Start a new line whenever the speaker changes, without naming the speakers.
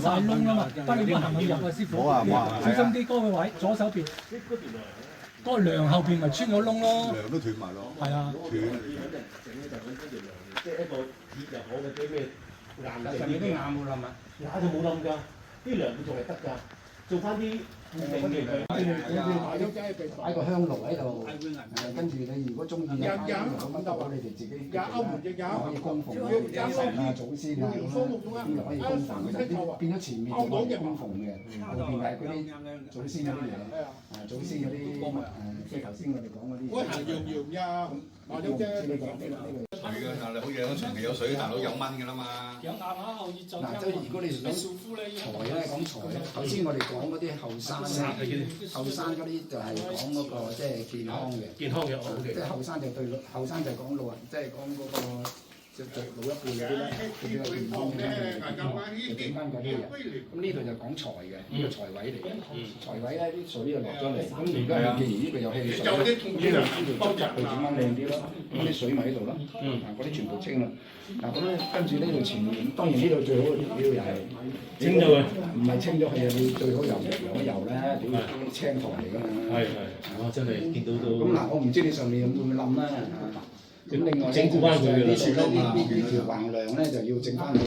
晒窿啦嘛，不你都行唔入啊，師傅。
冇啊冇啊
小心啲嗰個位，左手邊。嗰個梁後邊咪穿咗窿咯。
梁都斷埋咯。
係啊。
斷。
即係一個鐵又好嘅啲咩硬嘅。
上面啲硬冇冧啊？
硬就冇冧㗎，啲梁佢仲係得㗎，做翻啲固定嘅佢。
擺個香爐喺度，跟住你如果中意嘅，咁得你哋自己可以供奉神啊、祖先啊，咁就可以供奉嘅。變咗前面就可以供奉嘅，後邊係嗰啲祖先嗰啲嘢，祖先嗰啲即係頭先我哋講嗰啲。
喂，行羊羊呀，麻咗啫。
係嘅，但係你好似喺長期有水，行到有蚊㗎啦嘛。
有大把後熱就
嗱，即係如果你想財咧，講財咧，頭先我哋講嗰啲後生咧，後生嗰啲就係講嗰個即係健康嘅，
健康嘅好嘅。
即係後生就對後生就講老人，即係講嗰個即係老一輩嗰啲咧，佢比較健康嘅，就整翻嗰啲嘢。咁呢度就講財嘅，呢個財位嚟嘅。財位咧啲水就落咗嚟，咁而家既然呢個有氣水，呢度執佢整翻靚啲咯，咁啲水咪喺度咯，嗰啲全部清啦。嗱咁咧，跟住呢度前面，當然呢度最好嘅料又係
清咗佢，
唔係清咗佢啊！你最好油一油咧，屌青苔嚟㗎嘛。
係，我真係見到都。
咁嗱，我唔知你上面會唔會冧啦。咁另外
整固翻佢嘅啦。
呢條橫梁咧就要整翻佢。